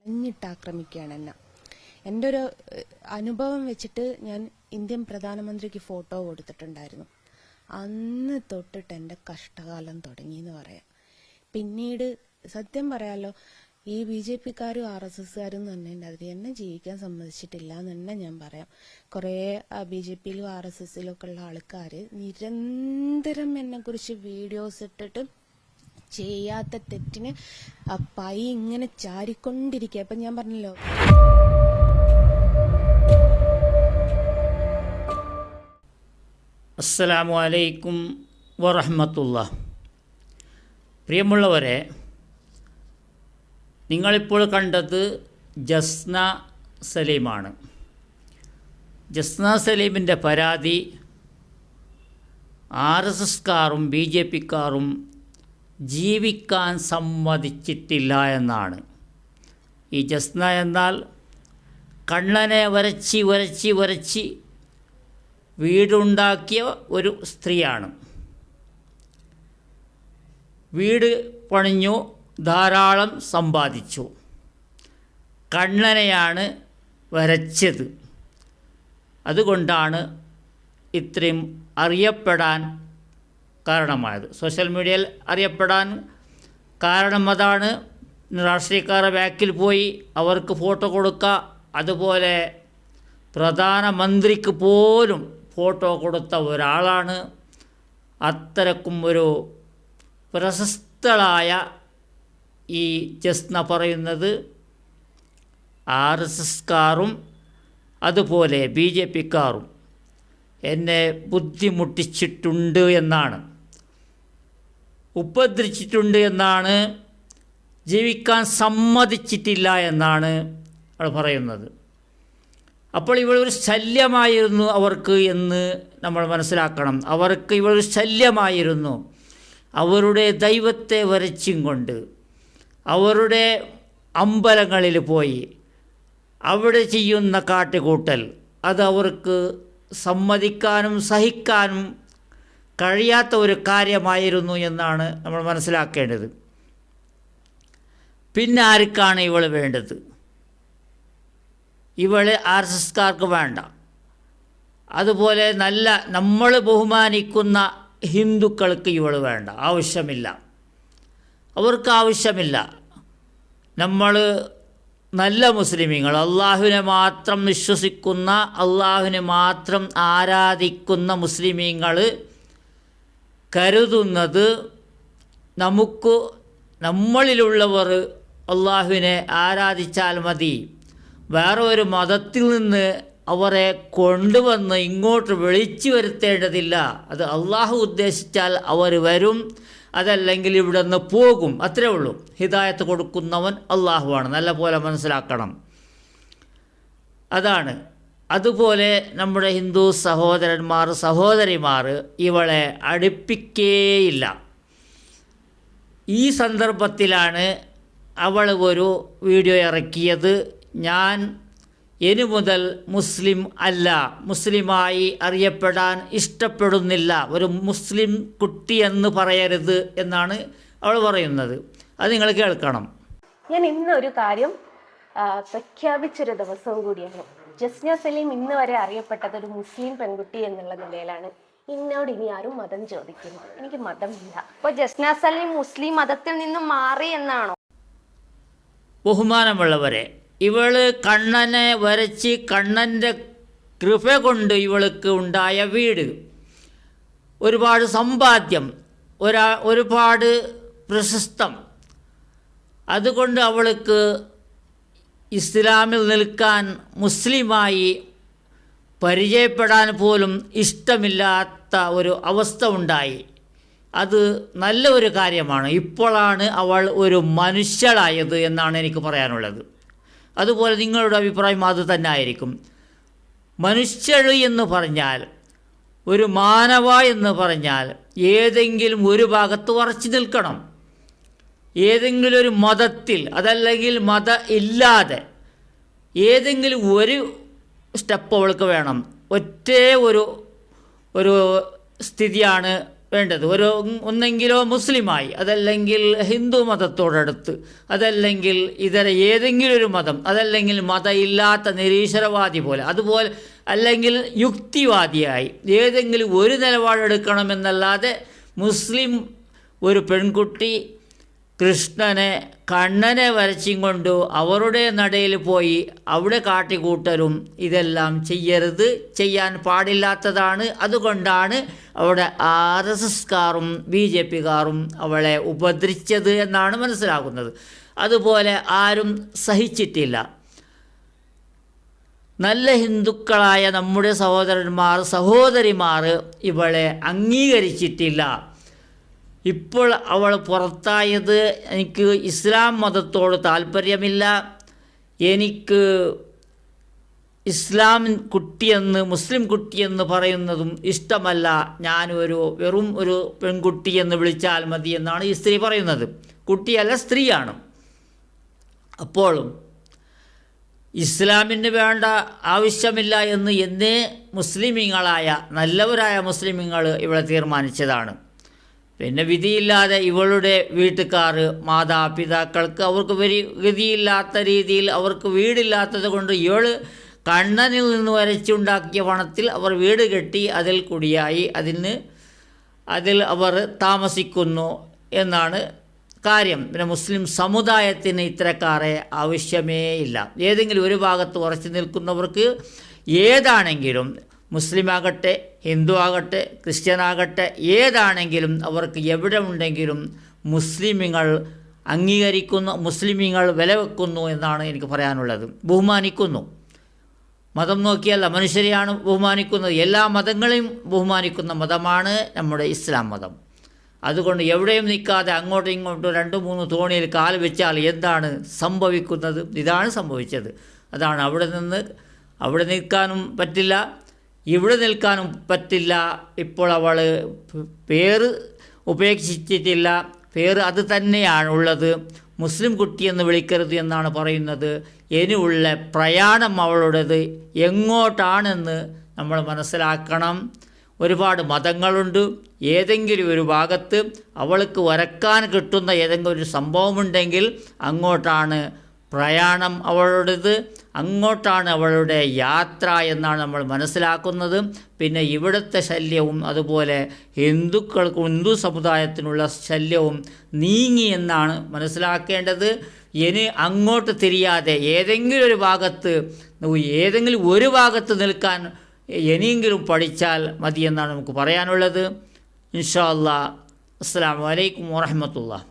ആക്രമിക്കുകയാണ് എന്നെ. എൻ്റെ ഒരു അനുഭവം വെച്ചിട്ട് ഞാൻ ഇന്ത്യൻ പ്രധാനമന്ത്രിക്ക് ഫോട്ടോ കൊടുത്തിട്ടുണ്ടായിരുന്നു. അന്ന് തൊട്ടിട്ട് എൻ്റെ കഷ്ടകാലം തുടങ്ങിയെന്ന് പറയാം. പിന്നീട് സത്യം പറയാലോ, ഈ BJP-ക്കാരും RSS-കാരും തന്നെ അതിൽ എന്നെ ജീവിക്കാൻ സമ്മതിച്ചിട്ടില്ല എന്ന് തന്നെ ഞാൻ പറയാം. കുറേ BJP-യിലും RSS-ലും ഒക്കെ ഉള്ള ആൾക്കാർ നിരന്തരം എന്നെക്കുറിച്ച് വീഡിയോസ് ഇട്ടിട്ട് ചെയ്യാത്ത തെറ്റിന് പൈ ഇങ്ങനെ ചാരിക്കൊണ്ടിരിക്കുക. അപ്പം ഞാൻ പറഞ്ഞല്ലോ, അസ്സലാമു അലൈക്കും വറഹ്മത്തുള്ളാഹി. പ്രിയമുള്ളവരെ, നിങ്ങളിപ്പോൾ കണ്ടത് ജസ്ന സലീമാണ്. ജസ്ന സലീമിൻ്റെ പരാതി RSS-കാരും BJP-ക്കാരും ജീവിക്കാൻ സമ്മതിച്ചിട്ടില്ല എന്നാണ്. ഈ ജസ്ന എന്നാൽ കണ്ണനെ വരച്ച് വീടുണ്ടാക്കിയ ഒരു സ്ത്രീയാണ്. വീട് പണിഞ്ഞു, ധാരാളം സമ്പാദിച്ചു. കണ്ണനെയാണ് വരച്ചത്. അതുകൊണ്ടാണ് ഇത്രയും അറിയപ്പെടാൻ കാരണമായത്. സോഷ്യൽ മീഡിയയിൽ അറിയപ്പെടാൻ കാരണം അതാണ്. രാഷ്ട്രീയക്കാരുടെ ബാക്കിൽ പോയി അവർക്ക് ഫോട്ടോ കൊടുക്കുക, അതുപോലെ പ്രധാനമന്ത്രിക്ക് പോലും ഫോട്ടോ കൊടുത്ത ഒരാളാണ്. അത്തരക്കും ഒരു പ്രശസ്തളായ ഈ ജസ്ന പറയുന്നത് RSS-കാരും അതുപോലെ BJP-ക്കാരും എന്നെ ബുദ്ധിമുട്ടിച്ചിട്ടുണ്ട് എന്നാണ്, ഉപദ്രവിച്ചിട്ടുണ്ട് എന്നാണ്, ജീവിക്കാൻ സമ്മതിച്ചിട്ടില്ല എന്നാണ് അവൾ പറയുന്നത്. അപ്പോൾ ഇവളൊരു ശല്യമായിരുന്നു അവർക്ക് എന്ന് നമ്മൾ മനസ്സിലാക്കണം. അവർക്ക് ഇവളൊരു ശല്യമായിരുന്നു. അവരുടെ ദൈവത്തെ വരച്ചും കൊണ്ട് അവരുടെ അമ്പലങ്ങളിൽ പോയി അവിടെ ചെയ്യുന്ന കാട്ടുകൂട്ടൽ അത് അവർക്ക് സമ്മതിക്കാനും സഹിക്കാനും കഴിയാത്ത ഒരു കാര്യമായിരുന്നു എന്നാണ് നമ്മൾ മനസ്സിലാക്കേണ്ടത്. പിന്നെ ആർക്കാണ് ഇവൾ വേണ്ടത്? ഇവള് RSS-കാർക്ക് വേണ്ട. അതുപോലെ നല്ല നമ്മൾ ബഹുമാനിക്കുന്ന ഹിന്ദുക്കൾക്ക് ഇവൾ വേണ്ട, ആവശ്യമില്ല, അവർക്ക് ആവശ്യമില്ല. നമ്മൾ നല്ല മുസ്ലിമീങ്ങൾ, അള്ളാഹുവിനെ മാത്രം വിശ്വസിക്കുന്ന, അള്ളാഹുവിനെ മാത്രം ആരാധിക്കുന്ന മുസ്ലിമീങ്ങൾ കരുതുന്നത് നമ്മളിലുള്ളവർ അള്ളാഹുവിനെ ആരാധിച്ചാൽ മതി, വേറെ ഒരു മതത്തിൽ നിന്ന് അവരെ കൊണ്ടുവന്ന് ഇങ്ങോട്ട് വിളിച്ചു വരുത്തേണ്ടതില്ല. അത് അള്ളാഹു ഉദ്ദേശിച്ചാൽ അവർ വരും, അതല്ലെങ്കിൽ ഇവിടെ നിന്ന് പോകും, അത്രേ ഉള്ളൂ. ഹിദായത്ത് കൊടുക്കുന്നവൻ അള്ളാഹുവാണ്, നല്ല പോലെ മനസ്സിലാക്കണം. അതാണ്. അതുപോലെ നമ്മുടെ ഹിന്ദു സഹോദരന്മാർ സഹോദരിമാർ ഇവളെ അടുപ്പിക്കേയില്ല. ഈ സന്ദർഭത്തിലാണ് അവൾ ഒരു വീഡിയോ ഇറക്കിയത്. ഞാൻ ഇനി മുതൽ മുസ്ലിം അല്ല, മുസ്ലിമായി അറിയപ്പെടാൻ ഇഷ്ടപ്പെടുന്നില്ല, ഒരു മുസ്ലിം കുട്ടിയെന്ന് പറയരുത് എന്നാണ് അവൾ പറയുന്നത്. അത് നിങ്ങൾ കേൾക്കണം. ഞാൻ ഇന്നൊരു കാര്യം പ്രഖ്യാപിച്ചൊരു ദിവസവും കൂടിയാണ്. ജസ്ന സലീം ഇന്ന് വരെ അറിയപ്പെട്ടത് ഒരു മുസ്ലിം പെൺകുട്ടി എന്നുള്ള നിലയിലാണ്. എന്നോട് ഇനി ആരും മതം ചോദിക്കുന്നു, എനിക്ക് മതമില്ല. അപ്പൊ ജസ്ന സലീം മുസ്ലിം മതത്തിൽ നിന്നും മാറി എന്നാണോ? ബഹുമാനമുള്ളവരെ, ഇവള് കണ്ണനെ വരച്ച് കണ്ണൻ്റെ കൃപ കൊണ്ട് ഇവൾക്ക് ഉണ്ടായ വീട്, ഒരുപാട് സമ്പാദ്യം, ഒരുപാട് പ്രശസ്തം, അതുകൊണ്ട് അവൾക്ക് ഇസ്ലാമിൽ നിൽക്കാൻ, മുസ്ലിമായി പരിചയപ്പെടാൻ പോലും ഇഷ്ടമില്ലാത്ത ഒരു അവസ്ഥ ഉണ്ടായി. അത് നല്ല ഒരു കാര്യമാണ്. ഇപ്പോഴാണ് അവൾ ഒരു മനുഷ്യളായത് എന്നാണ് എനിക്ക് പറയാനുള്ളത്. അതുപോലെ നിങ്ങളുടെ അഭിപ്രായം അത് തന്നെ ആയിരിക്കും. മനുഷ്യൾ എന്ന് പറഞ്ഞാൽ, ഒരു മാനവ എന്ന് പറഞ്ഞാൽ ഏതെങ്കിലും ഒരു ഭാഗത്ത് ഉറച്ചു നിൽക്കണം. ഏതെങ്കിലും ഒരു മതത്തിൽ, അതല്ലെങ്കിൽ ഇല്ലാതെ ഏതെങ്കിലും ഒരു സ്റ്റെപ്പ് അവൾക്ക് വേണം. ഒറ്റേ ഒരു സ്ഥിതിയാണ് വേണ്ടത്. ഒന്നെങ്കിലോ മുസ്ലിമായി, അതല്ലെങ്കിൽ ഹിന്ദു മതത്തോടടുത്ത്, അതല്ലെങ്കിൽ ഇതര ഏതെങ്കിലും ഒരു മതം, അതല്ലെങ്കിൽ മതമില്ലാത്ത നിരീശ്വരവാദി പോലെ, അതുപോലെ അല്ലെങ്കിൽ യുക്തിവാദിയായി ഏതെങ്കിലും ഒരു നിലപാടെടുക്കണമെന്നല്ലാതെ മുസ്ലിം ഒരു പെൺകുട്ടി കൃഷ്ണനെ കണ്ണനെ വരച്ചും കൊണ്ട് അവരുടെ നടയിൽ പോയി അവിടെ കാട്ടിക്കൂട്ടലും ഇതെല്ലാം ചെയ്യരുത്, ചെയ്യാൻ പാടില്ലാത്തതാണ്. അതുകൊണ്ടാണ് അവിടെ RSSകാരും BJPക്കാരും അവളെ ഉപദ്രവിച്ചത് എന്നാണ് മനസ്സിലാകുന്നത്. അതുപോലെ ആരും സഹിച്ചിട്ടില്ല. നല്ല ഹിന്ദുക്കളായ നമ്മുടെ സഹോദരന്മാർ സഹോദരിമാർ ഇവളെ അംഗീകരിച്ചിട്ടില്ല. ഇപ്പോൾ അവൾ പുറത്തായത് എനിക്ക് ഇസ്ലാം മതത്തോട് താല്പര്യമില്ല, എനിക്ക് ഇസ്ലാം കുട്ടിയെന്ന് മുസ്ലിം കുട്ടിയെന്ന് പറയുന്നതും ഇഷ്ടമല്ല, ഞാനൊരു വെറും ഒരു പെൺകുട്ടി എന്ന് വിളിച്ചാൽ മതി എന്നാണ് ഈ സ്ത്രീ പറയുന്നത്. കുട്ടിയല്ല, സ്ത്രീയാണ്. അപ്പോഴും ഇസ്ലാമിന് വേണ്ട ആവശ്യമില്ല എന്ന് എന്നേ മുസ്ലിമീങ്ങളായ നല്ലവരായ മുസ്ലിമീങ്ങൾ ഇവിടെ തീരുമാനിച്ചതാണ്. പിന്നെ വിധിയില്ലാതെ ഇവളുടെ വീട്ടുകാർ മാതാപിതാക്കൾക്ക് അവർക്ക് ഗതിയില്ലാത്ത രീതിയിൽ അവർക്ക് വീടില്ലാത്തത് കൊണ്ട് ഇവൾ കണ്ണനിൽ നിന്ന് വരച്ചുണ്ടാക്കിയ പണത്തിൽ അവർ വീട് കെട്ടി അതിൽ കുടിയായി അതിൽ അവർ താമസിക്കുന്നു എന്നാണ് കാര്യം. പിന്നെ മുസ്ലിം സമുദായത്തിന് ഇത്തരക്കാരെ ആവശ്യമേ ഇല്ല. ഏതെങ്കിലും ഒരു ഭാഗത്ത് ഉറച്ചു നിൽക്കുന്നവർക്ക് ഏതാണെങ്കിലും, മുസ്ലിം ആകട്ടെ, ഹിന്ദു ആകട്ടെ, ക്രിസ്ത്യനാകട്ടെ, ഏതാണെങ്കിലും അവർക്ക് എവിടെ ഉണ്ടെങ്കിലും മുസ്ലിമീങ്ങൾ അംഗീകരിക്കുന്നു, മുസ്ലിമീങ്ങൾ വില വെക്കുന്നു എന്നാണ് എനിക്ക് പറയാനുള്ളത്. ബഹുമാനിക്കുന്നു. മതം നോക്കിയല്ല, മനുഷ്യരെയാണ് ബഹുമാനിക്കുന്നത്. എല്ലാ മതങ്ങളെയും ബഹുമാനിക്കുന്ന മതമാണ് നമ്മുടെ ഇസ്ലാം മതം. അതുകൊണ്ട് എവിടെയും നിൽക്കാതെ അങ്ങോട്ടും ഇങ്ങോട്ടും 2-3 തോണിയിൽ കാൽ വെച്ചാൽ എന്താണ് സംഭവിക്കുന്നത്? ഇതാണ് സംഭവിച്ചത്. അതാണ് അവിടെ നിൽക്കാനും പറ്റില്ല, ഇവിടെ നിൽക്കാനും പറ്റില്ല. ഇപ്പോൾ അവൾ പേര് ഉപേക്ഷിച്ചിട്ടില്ല, പേര് അത് തന്നെയാണുള്ളത്. മുസ്ലിം കുട്ടിയെന്ന് വിളിക്കരുത് എന്നാണ് പറയുന്നത്. ഇനിയുള്ള പ്രയാണം അവളുടേത് എങ്ങോട്ടാണെന്ന് നമ്മൾ മനസ്സിലാക്കണം. ഒരുപാട് മതങ്ങളുണ്ട്. ഏതെങ്കിലും ഒരു ഭാഗത്ത് അവൾക്ക് വരക്കാൻ കിട്ടുന്ന ഏതെങ്കിലും ഒരു സംഭവമുണ്ടെങ്കിൽ അങ്ങോട്ടാണ് പ്രയാണം അവളുടേത്, അങ്ങോട്ടാണ് അവളുടെ യാത്ര എന്നാണ് നമ്മൾ മനസ്സിലാക്കുന്നത്. പിന്നെ ഇവിടുത്തെ ശല്യവും അതുപോലെ ഹിന്ദു സമുദായത്തിനുള്ള ശല്യവും നീങ്ങി എന്നാണ് മനസ്സിലാക്കേണ്ടത്. ഇനി അങ്ങോട്ട് തിരിയാതെ ഏതെങ്കിലും ഒരു ഭാഗത്ത് നിൽക്കാൻ ഇനിയെങ്കിലും പഠിച്ചാൽ മതിയെന്നാണ് നമുക്ക് പറയാനുള്ളത്. ഇൻഷാ അല്ലാഹ്. അസ്സലാമു അലൈക്കും വറഹ്മത്തുള്ളാഹി.